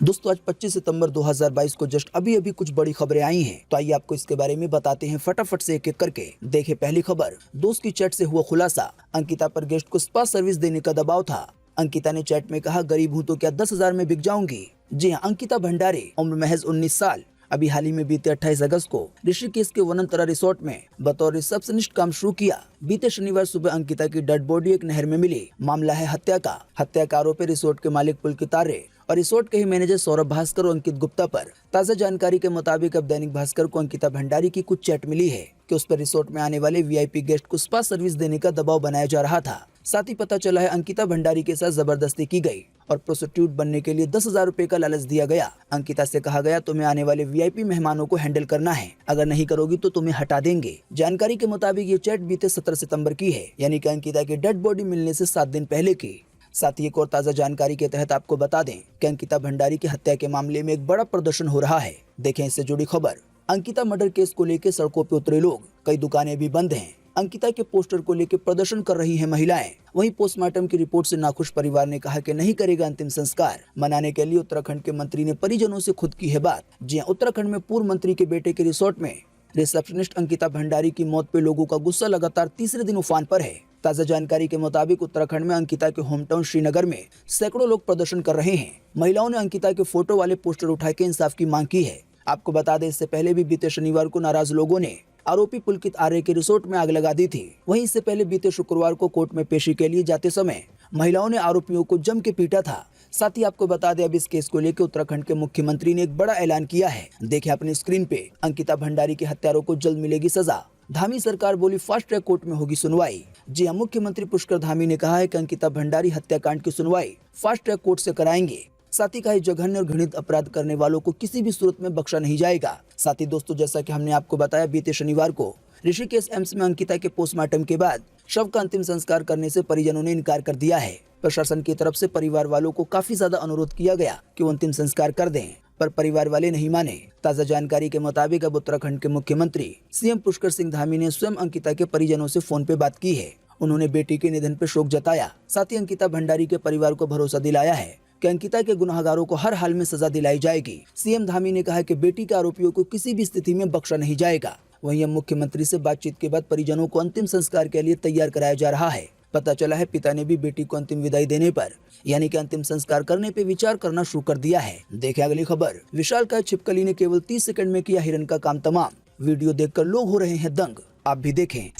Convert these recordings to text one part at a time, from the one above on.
दोस्तों आज 25 सितंबर 2022 को जस्ट अभी कुछ बड़ी खबरें आई हैं, तो आइए आपको इसके बारे में बताते हैं फटाफट से एक एक करके। देखें पहली खबर, दोस्त की चैट से हुआ खुलासा, अंकिता पर गेस्ट को स्पा सर्विस देने का दबाव था। अंकिता ने चैट में कहा, गरीब हूँ तो क्या 10,000 में बिक जाऊंगी। जी हाँ, अंकिता भंडारी, उम्र महज 19 साल, अभी हाल ही में बीते 28 अगस्त को ऋषिकेश के वनंतरा रिसोर्ट में बतौर रिसेप्शनिस्ट काम शुरू किया। बीते शनिवार सुबह अंकिता की डेड बॉडी एक नहर में मिली। मामला है हत्या का आरोप है रिसोर्ट के मालिक पुलकित आर्य और रिसोर्ट के ही मैनेजर सौरभ भास्कर और अंकित गुप्ता पर। ताजा जानकारी के मुताबिक अब दैनिक भास्कर को अंकिता भंडारी की कुछ चैट मिली है कि उस पर रिसोर्ट में आने वाले वीआईपी गेस्ट को स्पा सर्विस देने का दबाव बनाया जा रहा था। साथ ही पता चला है अंकिता भंडारी के साथ जबरदस्ती की गई और प्रोस्टिट्यूट बनने के लिए 10,000 रुपए का लालच दिया गया। अंकिता से कहा गया, तुम्हें आने वाले वीआईपी मेहमानों को हैंडल करना है, अगर नहीं करोगी तो तुम्हें हटा देंगे। जानकारी के मुताबिक ये चैट बीते 17 सितंबर की है, यानी कि अंकिता की डेड बॉडी मिलने से 7 दिन पहले की। साथ ही एक और ताजा जानकारी के तहत आपको बता दें कि अंकिता भंडारी की हत्या के मामले में एक बड़ा प्रदर्शन हो रहा है। देखें इससे जुड़ी खबर। अंकिता मर्डर केस को लेकर सड़कों पर उतरे लोग, कई दुकानें भी बंद हैं। अंकिता के पोस्टर को लेकर प्रदर्शन कर रही हैं महिलाएं। वहीं पोस्टमार्टम की रिपोर्ट से नाखुश परिवार ने कहा कि नहीं करेगा अंतिम संस्कार। मनाने के लिए उत्तराखंड के मंत्री ने परिजनों से खुद की है बात। जी हां, उत्तराखंड में पूर्व मंत्री के बेटे के रिसोर्ट में रिसेप्शनिस्ट अंकिता भंडारी की मौत पे लोगों का गुस्सा लगातार तीसरे दिन उफान पर है। ताजा जानकारी के मुताबिक उत्तराखंड में अंकिता के होम टाउन श्रीनगर में सैकड़ों लोग प्रदर्शन कर रहे हैं। महिलाओं ने अंकिता के फोटो वाले पोस्टर उठा के इंसाफ की मांग की है। आपको बता दें, इससे पहले भी बीते शनिवार को नाराज लोगों ने आरोपी पुलकित आर्य के रिसोर्ट में आग लगा दी थी। वहीं इससे पहले बीते शुक्रवार को कोर्ट में पेशी के लिए जाते समय महिलाओं ने आरोपियों को जम के पीटा था। साथ ही आपको बता दें, अब इस केस को लेकर उत्तराखंड के मुख्यमंत्री ने एक बड़ा ऐलान किया है। देखें अपनी स्क्रीन पे, अंकिता भंडारी के हत्यारों को जल्द मिलेगी सजा। धामी सरकार बोली, फास्ट ट्रैक कोर्ट में होगी सुनवाई। जी हां, मुख्यमंत्री पुष्कर धामी ने कहा है कि अंकिता भंडारी हत्याकांड की सुनवाई फास्ट ट्रैक कोर्ट से कराएंगे। साथ ही कहा, जघन्य और घृणित अपराध करने वालों को किसी भी सूरत में बख्शा नहीं जाएगा। साथ ही दोस्तों, जैसा कि हमने आपको बताया, बीते शनिवार को ऋषिकेश एम्स में अंकिता के पोस्टमार्टम के बाद शव का अंतिम संस्कार करने से परिजनों ने इनकार कर दिया है। प्रशासन की तरफ से परिवार वालों को काफी ज्यादा अनुरोध किया गया कि वो अंतिम संस्कार कर दें, पर परिवार वाले नहीं माने। ताजा जानकारी के मुताबिक अब उत्तराखंड के मुख्यमंत्री सीएम पुष्कर सिंह धामी ने स्वयं अंकिता के परिजनों से फोन पे बात की है। उन्होंने बेटी के निधन पर शोक जताया। साथ ही अंकिता भंडारी के परिवार को भरोसा दिलाया है कि अंकिता के गुनाहगारों को हर हाल में सजा दिलाई जाएगी। सीएम धामी ने कहा कि बेटी के आरोपियों को किसी भी स्थिति में बख्शा नहीं जाएगा। वहीं अब मुख्यमंत्री से बातचीत के बाद परिजनों को अंतिम संस्कार के लिए तैयार कराया जा रहा है। पता चला है, पिता ने भी बेटी को अंतिम विदाई देने पर, यानी कि अंतिम संस्कार करने पे विचार करना शुरू कर दिया है। देखें अगली खबर। विशालकाय छिपकली ने केवल 30 सेकंड में किया हिरन का काम तमाम। वीडियो देखकर लोग हो रहे हैं दंग। आप भी देखें।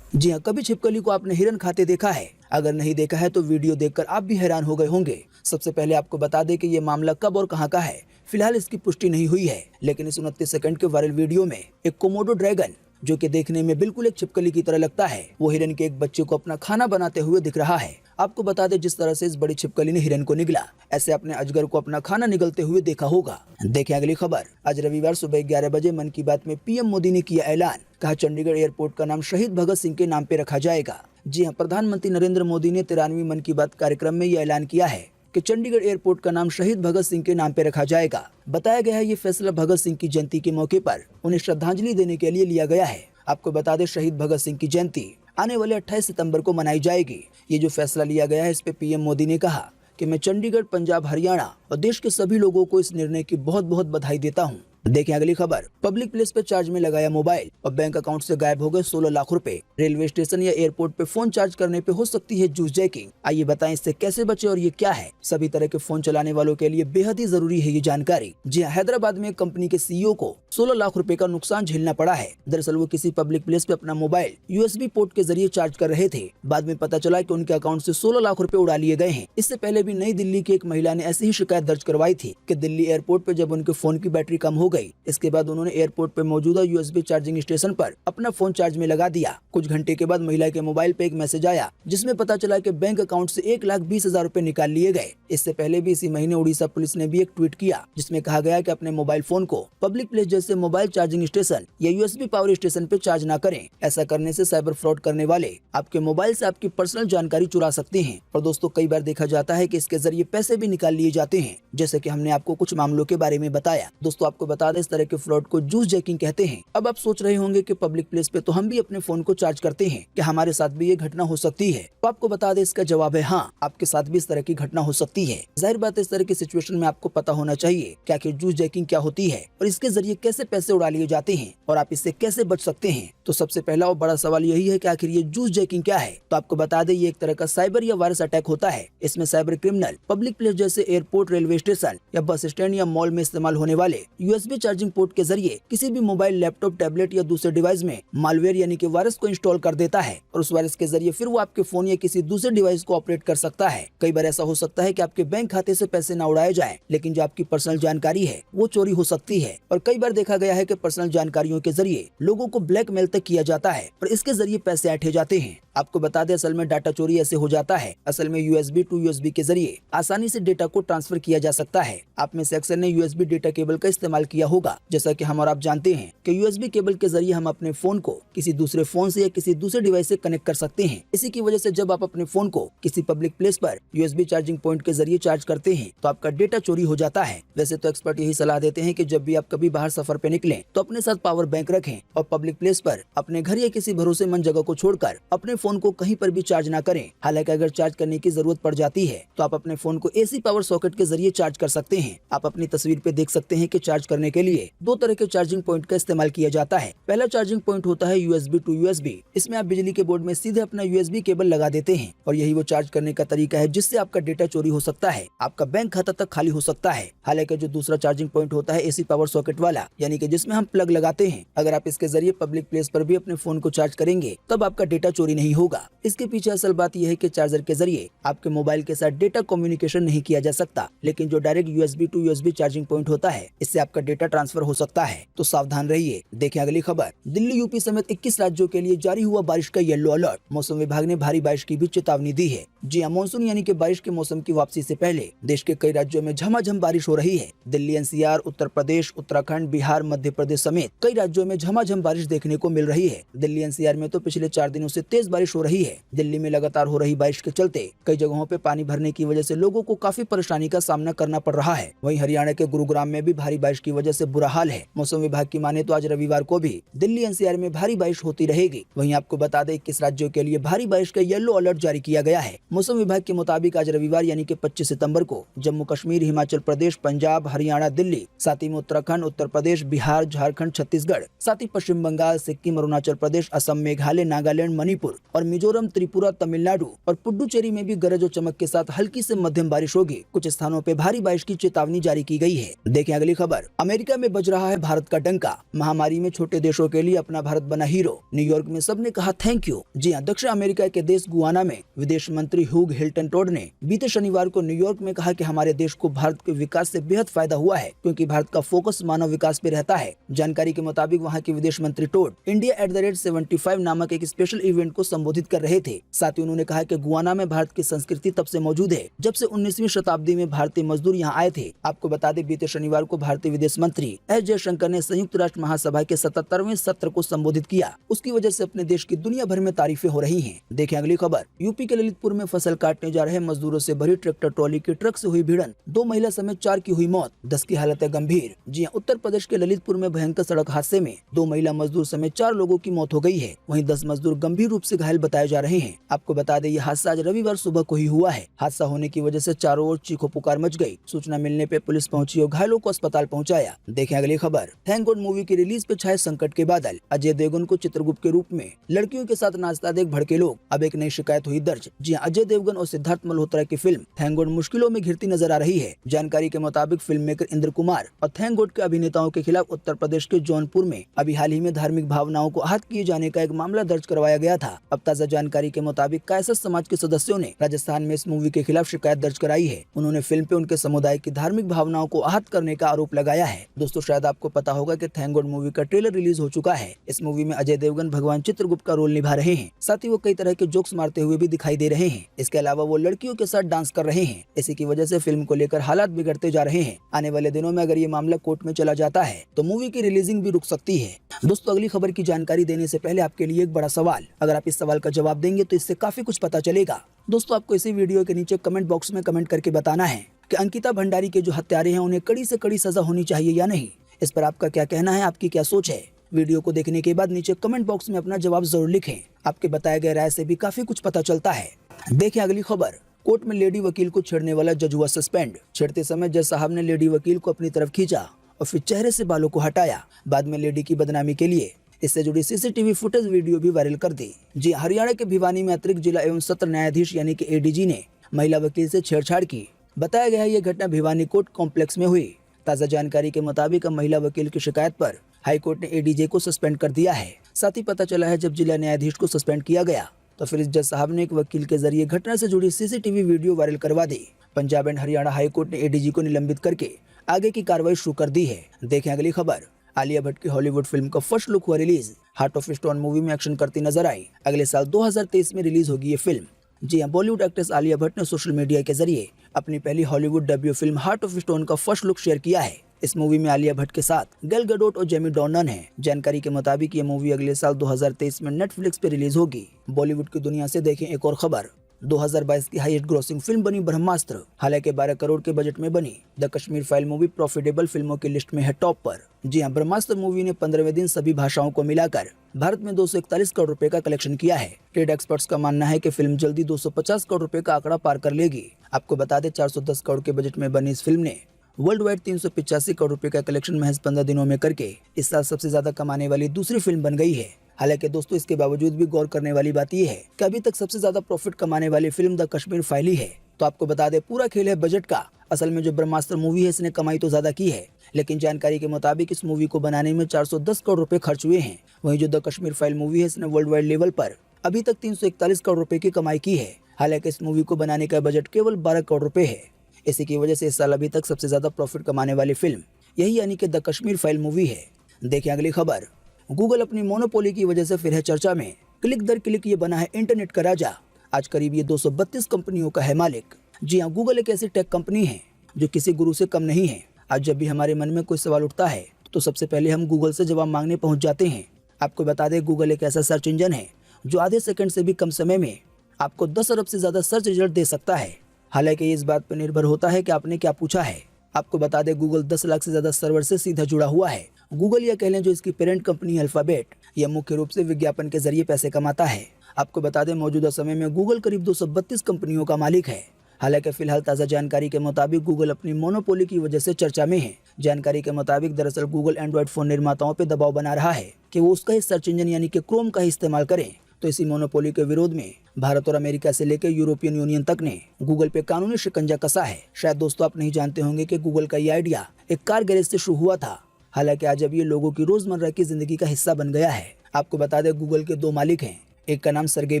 जी हाँ, कभी छिपकली को आपने हिरन खाते देखा है? अगर नहीं देखा है तो वीडियो देखकर आप भी हैरान हो गए होंगे। सबसे पहले आपको बता दें कि ये मामला कब और कहां का है। फिलहाल इसकी पुष्टि नहीं हुई है, लेकिन इस 29 सेकंड के वायरल वीडियो में एक कोमोडो ड्रैगन, जो कि देखने में बिल्कुल एक छिपकली की तरह लगता है, वो हिरन के एक बच्चे को अपना खाना बनाते हुए दिख रहा है। आपको बता दें, जिस तरह से इस बड़ी छिपकली ने हिरन को निगला, ऐसे अपने अजगर को अपना खाना निगलते हुए देखा होगा। देखें अगली खबर। आज रविवार सुबह 11 बजे मन की बात में पीएम मोदी ने किया ऐलान। कहा, चंडीगढ़ एयरपोर्ट का नाम शहीद भगत सिंह के नाम पे रखा जाएगा। जी हाँ, प्रधानमंत्री नरेंद्र मोदी ने 13वीं मन की बात कार्यक्रम में ये ऐलान किया है कि चंडीगढ़ एयरपोर्ट का नाम शहीद भगत सिंह के नाम पे रखा जाएगा। बताया गया है, ये फैसला भगत सिंह की जयंती के मौके पर उन्हें श्रद्धांजलि देने के लिए लिया गया है। आपको बता दें, शहीद भगत सिंह की जयंती आने वाले 28 सितंबर को मनाई जाएगी। ये जो फैसला लिया गया है, इस पे पीएम मोदी ने कहा कि मैं चंडीगढ़, पंजाब, हरियाणा और देश के सभी लोगों को इस निर्णय की बहुत बहुत बधाई देता हूँ। देखें अगली खबर। पब्लिक प्लेस पे चार्ज में लगाया मोबाइल और बैंक अकाउंट से गायब हो गए 16 लाख रुपए। रेलवे स्टेशन या एयरपोर्ट पे फोन चार्ज करने पे हो सकती है जूस जैकिंग। आइए बताएं, इससे कैसे बचे और ये क्या है। सभी तरह के फोन चलाने वालों के लिए बेहद ही जरूरी है ये जानकारी। जी हाँ, हैदराबाद में एक कंपनी के सीईओ को 16 लाख रुपए का नुकसान झेलना पड़ा है। दरअसल वो किसी पब्लिक प्लेस पे अपना मोबाइल यूएसबी पोर्ट के जरिए चार्ज कर रहे थे। बाद में पता चला कि उनके अकाउंट से 16 लाख रुपए उड़ा लिए गए हैं। इससे पहले भी नई दिल्ली की एक महिला ने ऐसी ही शिकायत दर्ज करवाई थी कि दिल्ली एयरपोर्ट पे जब उनके फोन की बैटरी कम हो गई। इसके बाद उन्होंने एयरपोर्ट पे मौजूदा यूएसबी चार्जिंग स्टेशन पर अपना फोन चार्ज में लगा दिया। कुछ घंटे के बाद महिला के मोबाइल पे एक मैसेज आया जिसमें पता चला कि बैंक अकाउंट से 1,20,000 रुपए निकाल लिए गए। इससे पहले भी इसी महीने उड़ीसा पुलिस ने भी एक ट्वीट किया जिसमें कहा गया कि अपने मोबाइल फोन को पब्लिक प्लेस जैसे मोबाइल चार्जिंग स्टेशन या यूएसबी पावर स्टेशन पे चार्ज न करें। ऐसा करने से साइबर फ्रॉड करने वाले आपके मोबाइल से आपकी पर्सनल जानकारी चुरा सकते हैं। और दोस्तों, कई बार देखा जाता है कि इसके जरिए पैसे भी निकाल लिए जाते हैं, जैसे कि हमने आपको कुछ मामलों के बारे में बताया। दोस्तों, आपको बता दें, इस तरह के फ्रॉड को जूस जैकिंग कहते हैं। अब आप सोच रहे होंगे कि पब्लिक प्लेस पे तो हम भी अपने फोन को चार्ज करते हैं, क्या हमारे साथ भी ये घटना हो सकती है? तो आपको बता दें, इसका जवाब है हाँ, आपके साथ भी इस तरह की घटना हो सकती है। जाहिर बात है, इस तरह की सिचुएशन में आपको पता होना चाहिए कि आखिर जूस जैकिंग क्या होती है और इसके जरिए कैसे पैसे उड़ा लिए जाते हैं और आप इससे कैसे बच सकते हैं। तो सबसे पहला और बड़ा सवाल यही है कि आखिर ये जूस जैकिंग क्या है। तो आपको बता दें, ये एक तरह का साइबर या वायरस अटैक होता है। इसमें साइबर क्रिमिनल पब्लिक प्लेस जैसे एयरपोर्ट, रेलवे स्टेशन या बस स्टैंड या मॉल में इस्तेमाल होने वाले यूएसबी चार्जिंग पोर्ट के जरिए किसी भी मोबाइल, लैपटॉप, टैबलेट या दूसरे डिवाइस में मालवेयर यानी कि वायरस को इंस्टॉल कर देता है और उस वायरस के जरिए फिर वो आपके फोन या किसी दूसरे डिवाइस को ऑपरेट कर सकता है। कई बार ऐसा हो सकता है कि आपके बैंक खाते से पैसे न उड़ाए जाएं, लेकिन जो आपकी पर्सनल जानकारी है वो चोरी हो सकती है। और कई बार देखा गया है कि पर्सनल जानकारियों के जरिए लोगों को ब्लैकमेल तक किया जाता है और इसके जरिए पैसे ऐंठे जाते हैं। आपको बता दें, असल में डाटा चोरी ऐसे हो जाता है। असल में यूएसबी टू यूएसबी के जरिए आसानी से डेटा को ट्रांसफर किया जा सकता है। आप में से अक्सर ने यूएसबी डेटा केबल का इस्तेमाल किया होगा। जैसा कि हम और आप जानते हैं कि यूएसबी केबल के जरिए हम अपने फोन को किसी दूसरे फोन से या किसी दूसरे डिवाइस से कनेक्ट कर सकते हैं। इसी की वजह से जब आप अपने फोन को किसी पब्लिक प्लेस पर यूएसबी चार्जिंग पॉइंट के जरिए चार्ज करते हैं तो आपका डेटा चोरी हो जाता है। वैसे तो एक्सपर्ट यही सलाह देते हैं कि जब भी आप कभी बाहर सफर पे निकलें तो अपने साथ पावर बैंक रखें और पब्लिक प्लेस पर अपने घर या किसी भरोसेमंद जगह को छोड़कर अपने फोन को कहीं पर भी चार्ज ना करें। हालांकि अगर चार्ज करने की जरूरत पड़ जाती है तो आप अपने फोन को एसी पावर सॉकेट के जरिए चार्ज कर सकते हैं। आप अपनी तस्वीर पे देख सकते हैं कि चार्ज करने के लिए दो तरह के चार्जिंग पॉइंट का इस्तेमाल किया जाता है। पहला चार्जिंग पॉइंट होता है यूएसबी टू यूएसबी। इसमें आप बिजली के बोर्ड में सीधे अपना यूएसबी केबल लगा देते हैं और यही वो चार्ज करने का तरीका है जिससे आपका डेटा चोरी हो सकता है, आपका बैंक खाता तक खाली हो सकता है। हालांकि जो दूसरा चार्जिंग पॉइंट होता है एसी पावर सॉकेट वाला, यानी कि जिसमें हम प्लग लगाते हैं, अगर आप इसके जरिए पब्लिक प्लेस पर भी अपने फोन को चार्ज करेंगे तब आपका डेटा चोरी नहीं होगा। इसके पीछे असल बात यह है कि चार्जर के जरिए आपके मोबाइल के साथ डेटा कम्युनिकेशन नहीं किया जा सकता, लेकिन जो direct USB to USB charging point होता है इससे आपका डेटा ट्रांसफर हो सकता है। तो सावधान रहिए। देखें अगली खबर। दिल्ली, यूपी समेत 21 राज्यों के लिए जारी हुआ बारिश का येलो अलर्ट। मौसम विभाग ने भारी बारिश की भी चेतावनी दी है। जी हां, मानसून यानी कि बारिश के मौसम की वापसी से पहले देश के कई राज्यों में झमाझम बारिश हो रही है। दिल्ली, एनसीआर, उत्तर प्रदेश, उत्तराखंड, बिहार, मध्य प्रदेश समेत कई राज्यों में झमाझम बारिश देखने को मिल रही है। दिल्ली एनसीआर में तो पिछले 4 दिनों से तेज बारिश हो रही है। दिल्ली में लगातार हो रही बारिश के चलते कई जगहों पे पानी भरने की वजह से लोगों को काफी परेशानी का सामना करना पड़ रहा है। वहीं हरियाणा के गुरुग्राम में भी भारी बारिश की वजह से बुरा हाल है। मौसम विभाग की माने तो आज रविवार को भी दिल्ली एनसीआर में भारी बारिश होती रहेगी। वहीं आपको बता दें, 21 राज्यों के लिए भारी बारिश का येलो अलर्ट जारी किया गया है। मौसम विभाग के मुताबिक आज रविवार यानी कि 25 सितंबर को जम्मू कश्मीर, हिमाचल प्रदेश, पंजाब, हरियाणा, दिल्ली, साथ ही में उत्तराखंड, उत्तर प्रदेश, बिहार, झारखंड, छत्तीसगढ़, साथ ही पश्चिम बंगाल, सिक्किम, अरुणाचल प्रदेश, असम, मेघालय, नागालैंड, मणिपुर और मिजोरम, त्रिपुरा, तमिलनाडु और पुडुचेरी में भी गरज और चमक के साथ हल्की से मध्यम बारिश होगी। कुछ स्थानों पे भारी बारिश की चेतावनी जारी की गई है। देखें अगली खबर। अमेरिका में बज रहा है भारत का डंका। महामारी में छोटे देशों के लिए अपना भारत बना हीरो। न्यूयॉर्क में सबने कहा थैंक यू। जी हां, दक्षिण अमेरिका के देश गुआना में विदेश मंत्री ह्यूग हिल्टन टोड ने बीते शनिवार को न्यूयॉर्क में कहा कि हमारे देश को भारत के विकास से बेहद फायदा हुआ है, क्योंकि भारत का फोकस मानव विकास पे रहता है। जानकारी के मुताबिक वहाँ के विदेश मंत्री टोड इंडिया @75 नामक एक स्पेशल इवेंट को संबोधित कर रहे थे। साथ ही उन्होंने कहा कि गुआना में भारत की संस्कृति तब से मौजूद है जब से 19वीं शताब्दी में भारतीय मजदूर यहाँ आए थे। आपको बता दें, बीते शनिवार को भारतीय विदेश मंत्री एस जयशंकर ने संयुक्त राष्ट्र महासभा के 77वें सत्र को संबोधित किया। उसकी वजह से अपने देश की दुनिया भर में तारीफें हो रही हैं। देखें अगली खबर। यूपी के ललितपुर में फसल काटने जा रहे मजदूरों से भरी ट्रैक्टर ट्रॉली की ट्रक से हुई भिड़ंत, 2 महिला समेत 4 की हुई मौत, 10 की हालत है गंभीर। जी हां, उत्तर प्रदेश के ललितपुर में भयंकर सड़क हादसे में 2 महिला मजदूर समेत 4 लोगों की मौत हो गई है। वहीं 10 मजदूर गंभीर रूप से घायल बताए जा रहे हैं। आपको बता दें, यह हादसा आज रविवार सुबह को ही हुआ है। हादसा होने की वजह से चारों ओर चीखो पुकार मच गई। सूचना मिलने पे पुलिस पहुंची और घायलों को अस्पताल पहुंचाया। देखें अगली खबर। थैंक गॉड मूवी की रिलीज पे छाए संकट के बादल। अजय देवगन को चित्रगुप्त के रूप में लड़कियों के साथ नाचता देख भड़के लोग। अब एक नई शिकायत हुई दर्ज। जी हां, अजय देवगन और सिद्धार्थ मल्होत्रा की फिल्म थैंक गॉड मुश्किलों में घिरती नजर आ रही है। जानकारी के मुताबिक फिल्म मेकर इंद्र कुमार और थैंक गॉड के अभिनेताओं के खिलाफ उत्तर प्रदेश के जौनपुर में अभी हाल ही में धार्मिक भावनाओं को आहत किए जाने का एक मामला दर्ज करवाया गया था। अब ताजा जानकारी के मुताबिक कायस्थ समाज के सदस्यों ने राजस्थान में इस मूवी के खिलाफ शिकायत दर्ज कराई है। उन्होंने फिल्म पे उनके समुदाय की धार्मिक भावनाओं को आहत करने का आरोप लगाया है। है। दोस्तों शायद आपको पता होगा कि थैंक गॉड मूवी का ट्रेलर रिलीज हो चुका है। इस मूवी में अजय देवगन भगवान चित्रगुप्त का रोल निभा रहे हैं। साथ ही वो कई तरह के जोक्स मारते हुए भी दिखाई दे रहे हैं। इसके अलावा वो लड़कियों के साथ डांस कर रहे हैं। इसी की वजह से फिल्म को लेकर हालात बिगड़ते जा रहे हैं। आने वाले दिनों में अगर ये मामला कोर्ट में चला जाता है तो मूवी की रिलीजिंग भी रुक सकती है। दोस्तों अगली खबर की जानकारी देने से पहले आपके लिए एक बड़ा सवाल, अगर आप इस सवाल का जवाब देंगे तो इससे काफी कुछ पता चलेगा। दोस्तों आपको इसी वीडियो के नीचे कमेंट बॉक्स में कमेंट करके बताना है कि अंकिता भंडारी के जो हत्यारे हैं उन्हें कड़ी से कड़ी सजा होनी चाहिए या नहीं। इस पर आपका क्या कहना है, आपकी क्या सोच है? वीडियो को देखने के बाद नीचे कमेंट बॉक्स में अपना जवाब जरूर लिखें। आपके बताए गए राय से भी काफी कुछ पता चलता है। देखें अगली खबर। कोर्ट में लेडी वकील को छेड़ने वाला जज हुआ सस्पेंड। छेड़ते समय जज साहब ने लेडी वकील को अपनी तरफ खींचा और फिर चेहरे से बालों को हटाया। बाद में लेडी की बदनामी के लिए इससे जुड़ी सीसीटीवी फुटेज वीडियो भी वायरल कर दी। जी हरियाणा के भिवानी में अतिरिक्त जिला एवं सत्र न्यायाधीश यानी कि एडीजी ने महिला वकील से छेड़छाड़ की। बताया गया है ये घटना भिवानी कोर्ट कॉम्प्लेक्स में हुई। ताज़ा जानकारी के मुताबिक महिला वकील की शिकायत पर हाईकोर्ट ने एडीजे को सस्पेंड कर दिया है। साथ ही पता चला है जब जिला न्यायाधीश को सस्पेंड किया गया तो फिर इस जज साहब ने एक वकील के जरिए घटना से जुड़ी सीसीटीवी वीडियो वायरल करवा दी। पंजाब एंड हरियाणा हाईकोर्ट ने एडीजी को निलंबित करके आगे की कार्रवाई शुरू कर दी है। देखें अगली खबर। आलिया भट्ट की हॉलीवुड फिल्म का फर्स्ट लुक हुआ release. Heart of stone movie में एक्शन करती नजर आई। अगले साल 2023 में रिलीज होगी ये फिल्म। जी हाँ, बॉलीवुड एक्ट्रेस आलिया भट्ट ने सोशल मीडिया के जरिए अपनी पहली Hollywood debut film heart of stone का फर्स्ट लुक शेयर किया है। इस मूवी में आलिया भट्ट के साथ गैल गडोट और जेमी डॉर्नन हैं। जानकारी के मुताबिक ये मूवी अगले साल 2023 में नेटफ्लिक्स पे रिलीज होगी। बॉलीवुड की दुनिया से देखें एक और खबर। 2022 की हाईएस्ट ग्रॉसिंग फिल्म बनी ब्रह्मास्त्र। हालांकि 12 करोड़ के बजट में बनी the Kashmir file movie profitable फिल्मों की लिस्ट में है टॉप पर। जी हां, ब्रह्मास्त्र मूवी ने 15वें दिन सभी भाषाओं को मिलाकर भारत में 241 करोड़ रुपए का कलेक्शन किया है। ट्रेड एक्सपर्ट्स का मानना है कि फिल्म जल्दी 250 करोड़ रुपए का आंकड़ा पार कर लेगी। आपको बता दें 410 करोड़ के बजट में बनी इस फिल्म ने वर्ल्ड वाइड 385 करोड़ रुपए का कलेक्शन महज 15 दिनों में करके इस साल सबसे ज्यादा कमाने वाली दूसरी फिल्म बन गई है। हालांकि दोस्तों इसके बावजूद भी गौर करने वाली बात यह है कि अभी तक सबसे ज्यादा प्रॉफिट कमाने वाली फिल्म द कश्मीर फाइल ही है। तो आपको बता दें पूरा खेल है बजट का। असल में जो ब्रह्मास्त्र मूवी है इसने कमाई तो ज्यादा की है, लेकिन जानकारी के मुताबिक इस मूवी को बनाने में 410 करोड़ रुपए खर्च हुए हैं। वहीं जो द कश्मीर फाइल मूवी है इसने वर्ल्ड वाइड लेवल पर अभी तक 341 करोड़ रुपए की कमाई की है। हालांकि इस मूवी को बनाने का बजट केवल 12 करोड़ रुपए है। इसी की वजह से इस साल अभी तक सबसे ज्यादा प्रॉफिट कमाने वाली फिल्म यही यानी कि द कश्मीर फाइल मूवी है। देखें अगली खबर। गूगल अपनी मोनोपोली की वजह से फिर है चर्चा में। क्लिक दर क्लिक ये बना है इंटरनेट का राजा। आज करीब ये 232 कंपनियों का है मालिक। जी हाँ, गूगल एक ऐसी टेक कंपनी है जो किसी गुरु से कम नहीं है। आज जब भी हमारे मन में कोई सवाल उठता है तो सबसे पहले हम गूगल से जवाब मांगने पहुंच जाते हैं। आपको बता दें गूगल एक ऐसा सर्च इंजन है जो आधे सेकंड से भी कम समय में आपको 10 अरब से ज्यादा सर्च रिजल्ट दे सकता है। हालांकि ये इस बात पर निर्भर होता है कि आपने क्या पूछा है। आपको बता दें गूगल 10 लाख से ज्यादा सर्वर से सीधा जुड़ा हुआ है। गूगल या कह लें जो इसकी पेरेंट कंपनी अल्फाबेट, यह मुख्य रूप से विज्ञापन के जरिए पैसे कमाता है। आपको बता दें मौजूदा समय में गूगल करीब 232 कंपनियों का मालिक है। हालांकि फिलहाल ताज़ा जानकारी के मुताबिक गूगल अपनी मोनोपोली की वजह से चर्चा में है। जानकारी के मुताबिक दरअसल गूगल एंड्रॉइड फोन निर्माताओं पर दबाव बना रहा है कि वो उसका ही सर्च इंजन यानी कि क्रोम का ही इस्तेमाल करें। तो इसी मोनोपोली के विरोध में भारत और अमेरिका से लेकर यूरोपियन यूनियन तक ने गूगल पे कानूनी शिकंजा कसा है। शायद दोस्तों आप नहीं जानते होंगे कि गूगल का ये आइडिया एक कार गैरेज से शुरू हुआ था। हालांकि आज अब ये लोगों की रोजमर्रा की जिंदगी का हिस्सा बन गया है। आपको बता दें गूगल के 2 मालिक हैं। एक का नाम सर्गेई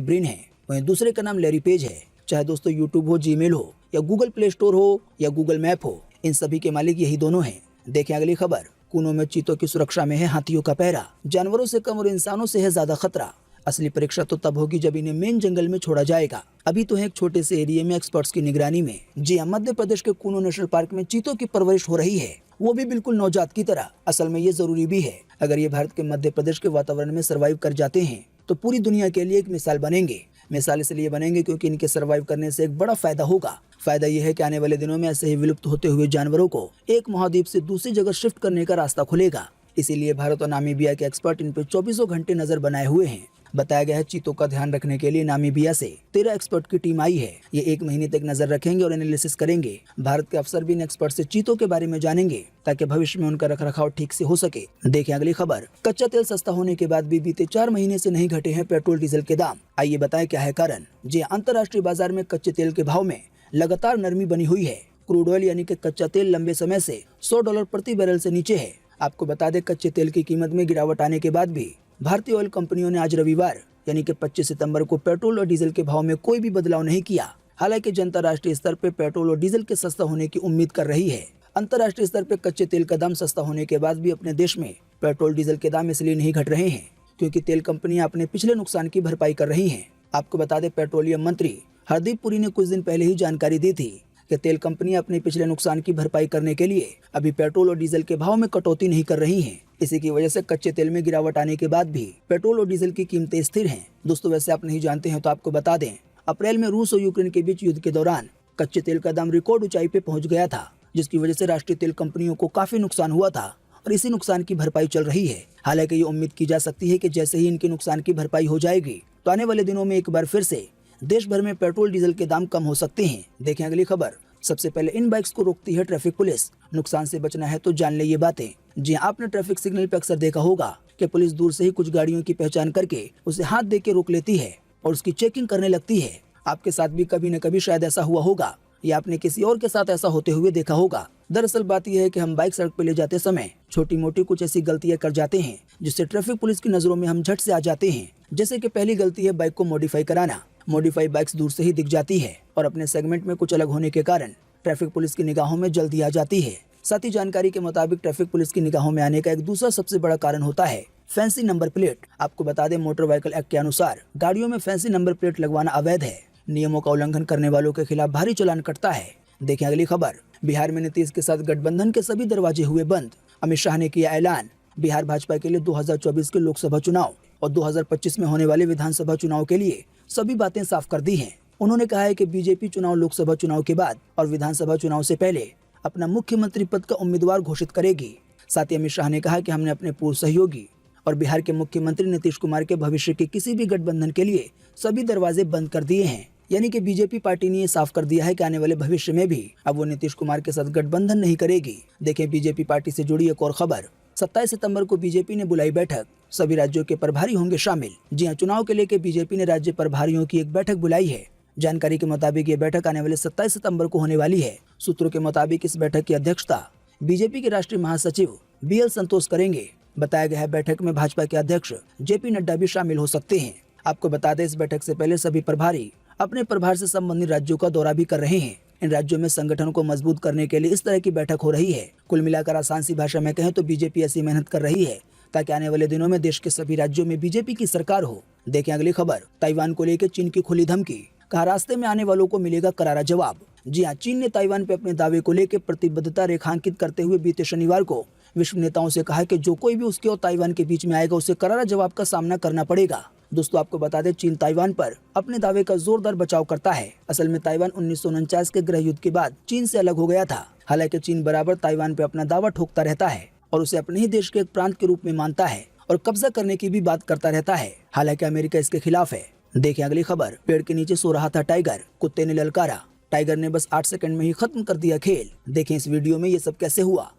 ब्रिन है, वहीं दूसरे का नाम लैरी पेज है। चाहे दोस्तों यूट्यूब हो, जीमेल हो या गूगल प्ले स्टोर हो या गूगल मैप हो, इन सभी के मालिक यही दोनों हैं। देखें अगली खबर। कुनों में चीतों की सुरक्षा में है हाथियों का पहरा। जानवरों से कम और इंसानों से है ज्यादा खतरा। असली परीक्षा तो तब होगी जब इन्हें मेन जंगल में छोड़ा जाएगा। अभी तो है एक छोटे से एरिया में एक्सपर्ट्स की निगरानी में। जी हाँ, मध्य प्रदेश के कुनो नेशनल पार्क में चीतों की परवरिश हो रही है, वो भी बिल्कुल नवजात की तरह। असल में ये जरूरी भी है। अगर ये भारत के मध्य प्रदेश के वातावरण में सर्वाइव कर जाते हैं तो पूरी दुनिया के लिए एक मिसाल बनेंगे। मिसाल इसलिए बनेंगे क्योंकि इनके सर्वाइव करने से एक बड़ा फायदा होगा। फायदा यह है कि आने वाले दिनों में ऐसे ही विलुप्त होते हुए जानवरों को एक महाद्वीप से दूसरी जगह शिफ्ट करने का रास्ता खुलेगा। इसीलिए भारत और नामीबिया के एक्सपर्ट इन पर 24 घंटे नजर बनाए हुए हैं। बताया गया है चीतों का ध्यान रखने के लिए नामीबिया से 13 एक्सपर्ट की टीम आई है। ये 1 महीने तक नजर रखेंगे और एनालिसिस करेंगे। भारत के अफसर भी इन एक्सपर्ट से चीतों के बारे में जानेंगे ताकि भविष्य में उनका रखरखाव ठीक से हो सके। देखें अगली खबर। कच्चा तेल सस्ता होने के बाद भी बीते 4 महीने से नहीं घटे हैं पेट्रोल डीजल के दाम। आइए बताएं क्या है कारण। जी, अंतर्राष्ट्रीय बाजार में कच्चे तेल के भाव में लगातार नरमी बनी हुई है। क्रूड ऑयल यानी कि कच्चा तेल लंबे समय से $100 प्रति बैरल से नीचे है। आपको बता दें कच्चे तेल की कीमत में गिरावट आने के बाद भी भारतीय ऑयल कंपनियों ने आज रविवार यानी कि 25 सितंबर को पेट्रोल और डीजल के भाव में कोई भी बदलाव नहीं किया। हालांकि जनता राष्ट्रीय स्तर पर पेट्रोल और डीजल के सस्ता होने की उम्मीद कर रही है। अंतर्राष्ट्रीय स्तर पर कच्चे तेल का दाम सस्ता होने के बाद भी अपने देश में पेट्रोल डीजल के दाम इसलिए नहीं घट रहे हैं क्योंकि तेल कंपनियां अपने पिछले नुकसान की भरपाई कर रही हैं। आपको बता दें, पेट्रोलियम मंत्री हरदीप पुरी ने कुछ दिन पहले ही जानकारी दी थी कि तेल कंपनियां अपने पिछले नुकसान की भरपाई करने के लिए अभी पेट्रोल और डीजल के भाव में कटौती नहीं कर रही हैं। इसी की वजह से कच्चे तेल में गिरावट आने के बाद भी पेट्रोल और डीजल की कीमतें स्थिर हैं। दोस्तों, वैसे आप नहीं जानते हैं तो आपको बता दें, अप्रैल में रूस और यूक्रेन के बीच युद्ध के दौरान कच्चे तेल का दाम रिकॉर्ड ऊंचाई पे पहुंच गया था, जिसकी वजह से राष्ट्रीय तेल कंपनियों को काफी नुकसान हुआ था और इसी नुकसान की भरपाई चल रही है। हालांकि ये उम्मीद की जा सकती है कि जैसे ही इनके नुकसान की भरपाई हो जाएगी तो आने वाले दिनों में एक बार फिर से देश भर में पेट्रोल डीजल के दाम कम हो सकते हैं। देखें अगली खबर। सबसे पहले इन बाइक्स को रोकती है ट्रैफिक पुलिस। नुकसान से बचना है तो जान ले ये बातें। जी हाँ, आपने ट्रैफिक सिग्नल पे अक्सर देखा होगा कि पुलिस दूर से ही कुछ गाड़ियों की पहचान करके उसे हाथ दे के रोक लेती है और उसकी चेकिंग करने लगती है। आपके साथ भी कभी न कभी शायद ऐसा हुआ होगा या आपने किसी और के साथ ऐसा होते हुए देखा होगा। दरअसल बात यह है कि हम बाइक सड़क पर ले जाते समय छोटी मोटी कुछ ऐसी गलतियां कर जाते हैं जिससे ट्रैफिक पुलिस की नजरों में हम झट से आ जाते हैं। जैसे कि पहली गलती है बाइक को मॉडिफाई कराना। मॉडिफाई बाइक्स दूर से ही दिख जाती है और अपने सेगमेंट में कुछ अलग होने के कारण ट्रैफिक पुलिस की निगाहों में जल्दी आ जाती है। साथ ही जानकारी के मुताबिक ट्रैफिक पुलिस की निगाहों में आने का एक दूसरा सबसे बड़ा कारण होता है फैंसी नंबर प्लेट। आपको बता दें, मोटर व्हीकल एक्ट के अनुसार गाड़ियों में फैंसी नंबर प्लेट लगवाना अवैध है। नियमों का उल्लंघन करने वालों के खिलाफ भारी चालान कटता है। देखें अगली खबर। बिहार में नीतीश के साथ गठबंधन के सभी दरवाजे हुए बंद। अमित शाह ने किया ऐलान। बिहार भाजपा के लिए 2024 के लोकसभा चुनाव और 2025 में होने वाले विधानसभा चुनाव के लिए सभी बातें साफ कर दी हैं। उन्होंने कहा है कि बीजेपी चुनाव लोकसभा चुनाव के बाद और विधानसभा चुनाव से पहले अपना मुख्यमंत्री पद का उम्मीदवार घोषित करेगी। साथ ही अमित शाह ने कहा कि हमने अपने पूर्व सहयोगी और बिहार के मुख्यमंत्री नीतीश कुमार के भविष्य के किसी भी गठबंधन के लिए सभी दरवाजे बंद कर दिए हैं। यानी कि बीजेपी पार्टी ने ये साफ कर दिया है कि आने वाले भविष्य में भी अब वो नीतीश कुमार के साथ गठबंधन नहीं करेगी। देखें बीजेपी पार्टी से जुड़ी एक और खबर। 27 सितंबर को बीजेपी ने बुलाई बैठक। सभी राज्यों के प्रभारी होंगे शामिल। जी हाँ, चुनाव के लेकर बीजेपी ने राज्य प्रभारियों की एक बैठक बुलाई है। जानकारी के मुताबिक ये बैठक आने वाले 27 सितंबर को होने वाली है। सूत्रों के मुताबिक इस बैठक की अध्यक्षता बीजेपी के राष्ट्रीय महासचिव BL संतोष करेंगे। बताया गया है बैठक में भाजपा के अध्यक्ष JP नड्डा भी शामिल हो सकते हैं। आपको बता दें, इस बैठक से पहले सभी प्रभारी अपने प्रभार से संबंधित राज्यों का दौरा भी कर रहे हैं। इन राज्यों में संगठन को मजबूत करने के लिए इस तरह की बैठक हो रही है। कुल मिलाकर आसान सी भाषा में कहें तो बीजेपी ऐसी मेहनत कर रही है ताकि आने वाले दिनों में देश के सभी राज्यों में बीजेपी की सरकार हो। देखें अगली खबर। ताइवान को लेकर चीन की खुली धमकी। कहा, रास्ते में आने वालों को मिलेगा करारा जवाब। जी हाँ, चीन ने ताइवान पे अपने दावे को लेकर प्रतिबद्धता रेखांकित करते हुए बीते शनिवार को विश्व नेताओं से कहा कि जो कोई भी उसके और ताइवान के बीच में आएगा उसे करारा जवाब का सामना करना पड़ेगा। दोस्तों, आपको बता दें, चीन ताइवान पर अपने दावे का जोरदार बचाव करता है। असल में ताइवान 1949 के गृह युद्ध के बाद चीन से अलग हो गया था। हालांकि चीन बराबर ताइवान पे अपना दावा ठोकता रहता है और उसे अपने ही देश के एक प्रांत के रूप में मानता है और कब्जा करने की भी बात करता रहता है। हालांकि अमेरिका इसके खिलाफ है। देखें अगली खबर। पेड़ के नीचे सो रहा था टाइगर, कुत्ते ने ललकारा। टाइगर ने बस 8 सेकंड में ही खत्म कर दिया खेल। देखें इस वीडियो में ये सब कैसे हुआ।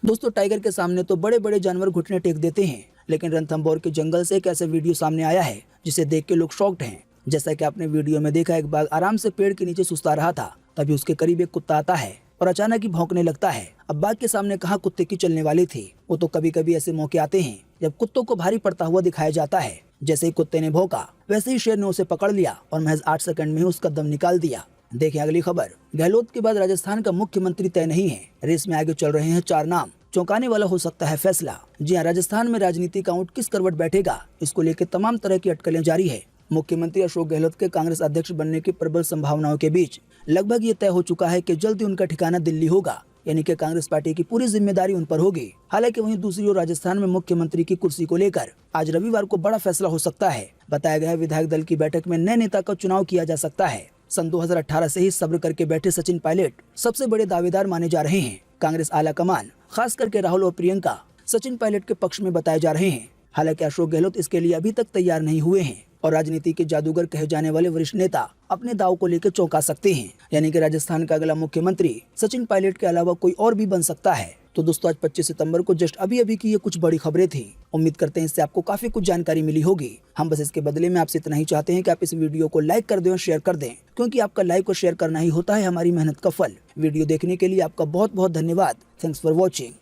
दोस्तों, टाइगर के सामने तो बड़े बड़े जानवर घुटने टेक देते हैं, लेकिन रणथंभौर के जंगल से एक ऐसा वीडियो सामने आया है जिसे देख के लोग शॉक्ड हैं। जैसा कि आपने वीडियो में देखा, एक बाघ आराम से पेड़ के नीचे सुस्ता रहा था, तभी उसके करीब एक कुत्ता आता है और अचानक ही भौंकने लगता है। अब बाघ के सामने कहाँ कुत्ते की चलने वाली थी। वो तो कभी कभी ऐसे मौके आते हैं जब कुत्तों को भारी पड़ता हुआ दिखाया जाता है। जैसे ही कुत्ते ने भौंका, वैसे ही शेर ने उसे पकड़ लिया और महज 8 सेकंड में ही उसका दम निकाल दिया। देखें अगली खबर। गहलोत के बाद राजस्थान का मुख्यमंत्री तय नहीं है। रेस में आगे चल रहे हैं 4 नाम। चौंकाने वाला हो सकता है फैसला। जी हाँ, राजस्थान में राजनीति का ऊंट किस करवट बैठेगा, इसको लेकर तमाम तरह की अटकलें जारी है। मुख्यमंत्री अशोक गहलोत के कांग्रेस अध्यक्ष बनने की प्रबल संभावनाओं के बीच लगभग ये तय हो चुका है कि जल्द ही उनका ठिकाना दिल्ली होगा, यानी कि कांग्रेस पार्टी की पूरी जिम्मेदारी उन पर होगी। हालांकि वहीं दूसरी ओर राजस्थान में मुख्यमंत्री की कुर्सी को लेकर आज रविवार को बड़ा फैसला हो सकता है। बताया गया है विधायक दल की बैठक में नए नेता का चुनाव किया जा सकता है। सन 2018 से ही सब्र करके बैठे सचिन पायलट सबसे बड़े दावेदार माने जा रहे हैं। कांग्रेस आला कमान खास करके राहुल और प्रियंका सचिन पायलट के पक्ष में बताए जा रहे हैं। हालांकि अशोक गहलोत इसके लिए अभी तक तैयार नहीं हुए हैं। और राजनीति के जादूगर कहे जाने वाले वरिष्ठ नेता अपने दाव को लेकर चौंका सकते हैं। यानी कि राजस्थान का अगला मुख्यमंत्री सचिन पायलट के अलावा कोई और भी बन सकता है। तो दोस्तों, आज 25 सितंबर को जस्ट अभी की ये कुछ बड़ी खबरें थी। उम्मीद करते हैं इससे आपको काफी कुछ जानकारी मिली होगी। हम बस इसके बदले में आपसे इतना ही चाहते हैं कि आप इस वीडियो को लाइक कर दें और शेयर कर दें, क्योंकि आपका लाइक और शेयर करना ही होता है हमारी मेहनत का फल। वीडियो देखने के लिए आपका बहुत बहुत धन्यवाद। Thanks for watching.